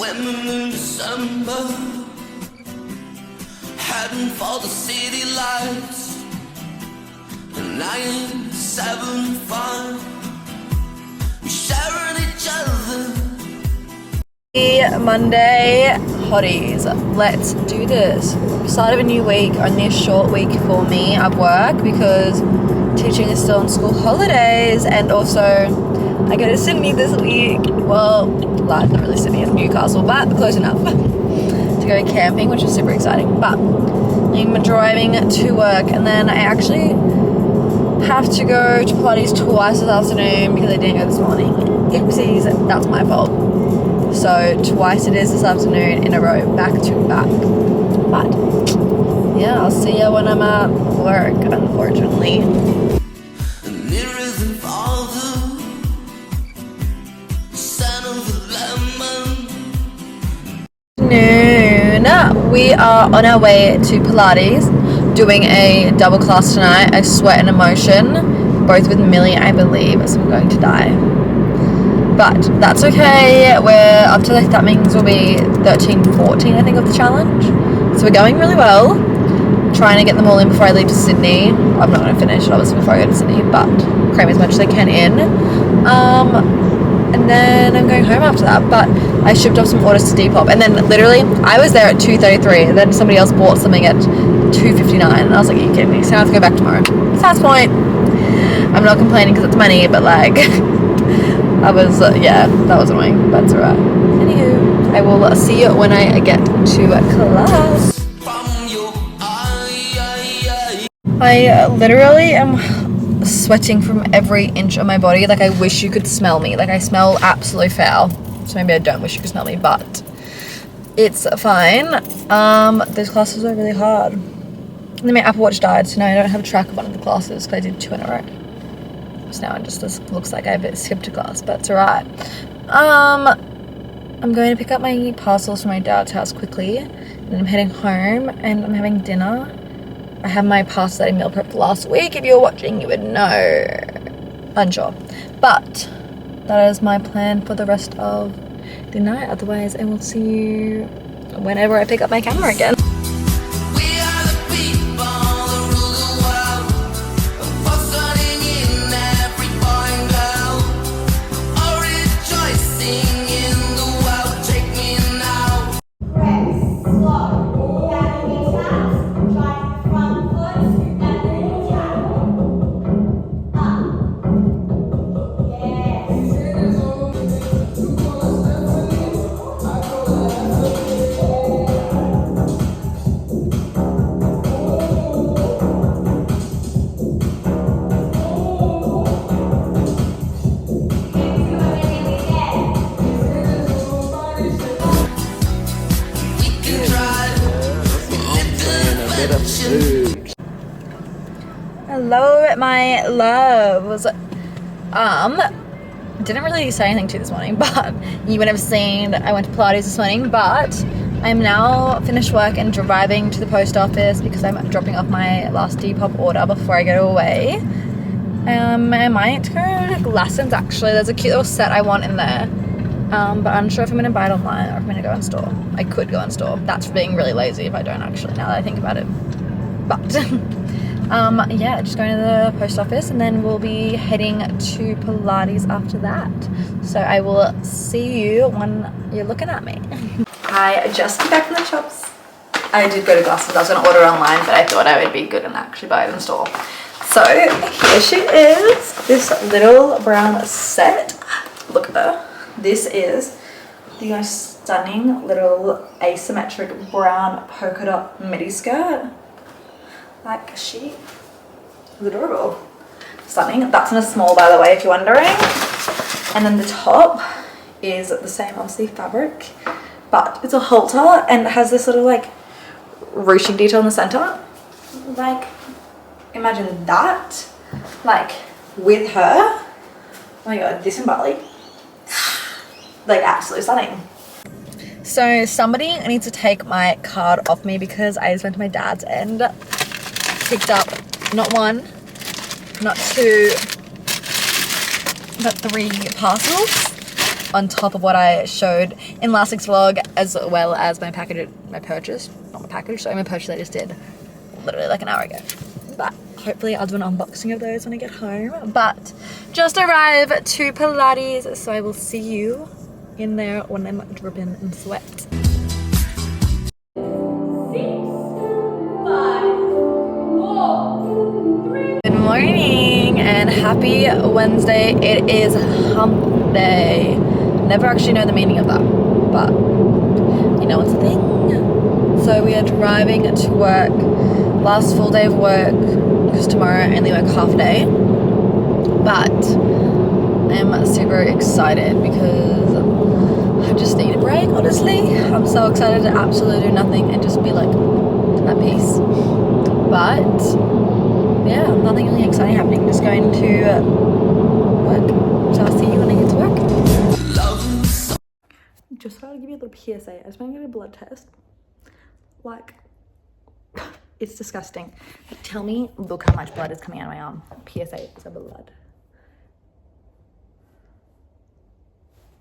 swimming in December, heading for the city lights. 975, we sharing each other. Monday hotties, let's do this. Start of a new week, only a short week for me at work because teaching is still on school holidays, and also I go to Sydney this week. Well, like not really Sydney, it's Newcastle, but close enough to go camping, which is super exciting. But I'm driving to work, and then I actually have to go to Pilates twice this afternoon because I didn't go this morning. Oopsies, that's my fault. So twice it is this afternoon in a row, back to back. But yeah, I'll see you when I'm at work, unfortunately. Noon. We are on our way to Pilates, doing a double class tonight, a sweat and emotion, both with Millie, I believe, so I'm going to die. But that's okay. We're up to, like, that means we'll be 13, 14, I think, of the challenge. So we're going really well. Trying to get them all in before I leave to Sydney. I'm not going to finish it, obviously, before I go to Sydney, but cram as much as I can in. And then I'm going home after that. But I shipped off some orders to Depop. And then literally, I was there at 2:33. And then somebody else bought something at 2:59. And I was like, are you kidding me? So I have to go back tomorrow. So that's the point. I'm not complaining because it's money, but like... I was, yeah, that was annoying, but it's alright. Anywho, I will see you when I get to class. I literally am sweating from every inch of my body. Like, I wish you could smell me. Like, I smell absolutely foul. So maybe I don't wish you could smell me, but it's fine. Those classes are really hard. And then my Apple Watch died, so now I don't have a track of one of the classes because I did 2 in a row. So now it just looks like I've skipped a class, but it's alright. I'm going to pick up my parcels from my dad's house quickly, and then I'm heading home and I'm having dinner. I have my pasta that I meal prepped last week. If you were watching, you would know. Unsure. But that is my plan for the rest of the night. Otherwise, I will see you whenever I pick up my camera again. Hello, my loves. Didn't really say anything to you this morning, but you would have seen I went to Pilates this morning, but I'm now finished work and driving to the post office because I'm dropping off my last Depop order before I go away. I might go to Glassons actually. There's a cute little set I want in there. But I'm unsure if I'm going to buy it online or if I'm going to go in store. I could go in store. That's being really lazy if I don't actually, now that I think about it. But, yeah, just going to the post office and then we'll be heading to Pilates after that. So I will see you when you're looking at me. I just got back from the shops. I did go to Glassons. I was going to order online, but I thought I would be good and actually buy it in store. So here she is, this little brown set. Look at her. This is the most stunning little asymmetric brown polka dot midi skirt. Like, she is adorable. Stunning. That's in a small, by the way, if you're wondering. And then the top is the same, obviously, fabric, but it's a halter and it has this little like ruching detail in the center. Like, imagine that, like with her. Oh my god, this in Bali. Like, absolutely stunning. So somebody needs to take my card off me because I just went to my dad's and picked up not 1, not 2, but 3 parcels. on top of what I showed in last week's vlog, as well as my purchase I just did literally like an hour ago. But hopefully I'll do an unboxing of those when I get home. But just arrived to Pilates, so I will see you in there when I'm dripping in sweat. 6, 5, 4, 3. Good morning and happy Wednesday. It is hump day. Never actually know the meaning of that, but you know it's a thing. So we are driving to work. Last full day of work, because tomorrow I only work half day. But I'm super excited because I just need a break, honestly. I'm so excited to absolutely do nothing and just be like at peace. But yeah, nothing really exciting happening. Just going to work. So I'll see you when I get to work. Just thought I'd give you a little PSA. I just want to get a blood test. Like, it's disgusting. Tell me, look how much blood is coming out of my arm. PSA, it's a blood.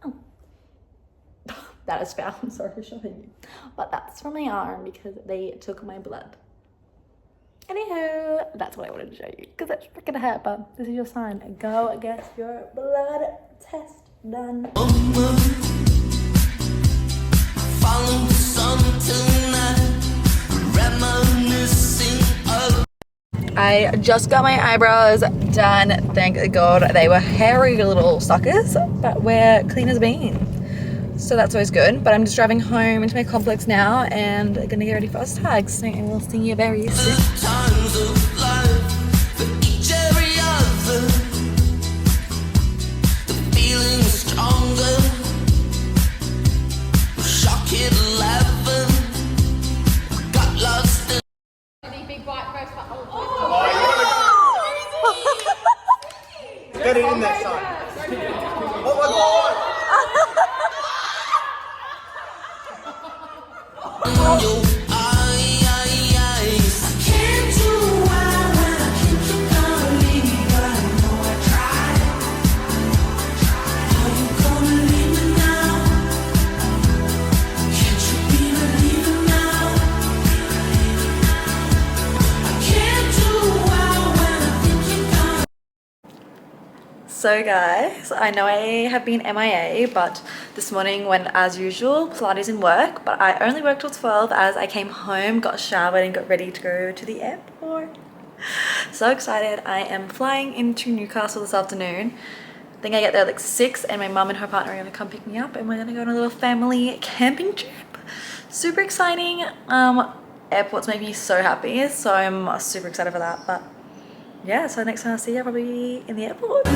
Oh. That is foul. I'm sorry for showing you. But that's from my arm because they took my blood. Anywho, that's what I wanted to show you because that's freaking hurt, but this is your sign. Go get your blood test done. Follow the sun tonight, reminiscing of. I just got my eyebrows done, thank God. They were hairy little suckers, but we're clean as a bean. So that's always good. But I'm just driving home into my complex now and gonna get ready for Oztags. So I will see you very soon. Times of life, for each every other, the feeling is stronger. Shock hit 11, got lost in. Get it in there, son. Oh my God! Your eyes. I can't do why when I think you're gonna leave, but I know I tried. Are you gonna leave me now? Can't you be believing now? I can't do why when I think you're gonna. So guys, I know I have been MIA, but this morning went as usual, Pilates and work, but I only worked till 12 as I came home, got showered and got ready to go to the airport. So excited. I am flying into Newcastle this afternoon. I think I get there like 6 and my mum and her partner are gonna come pick me up and we're gonna go on a little family camping trip. Super exciting. Airports make me so happy, so I'm super excited for that. But yeah, so next time I'll see you, I'll probably in the airport.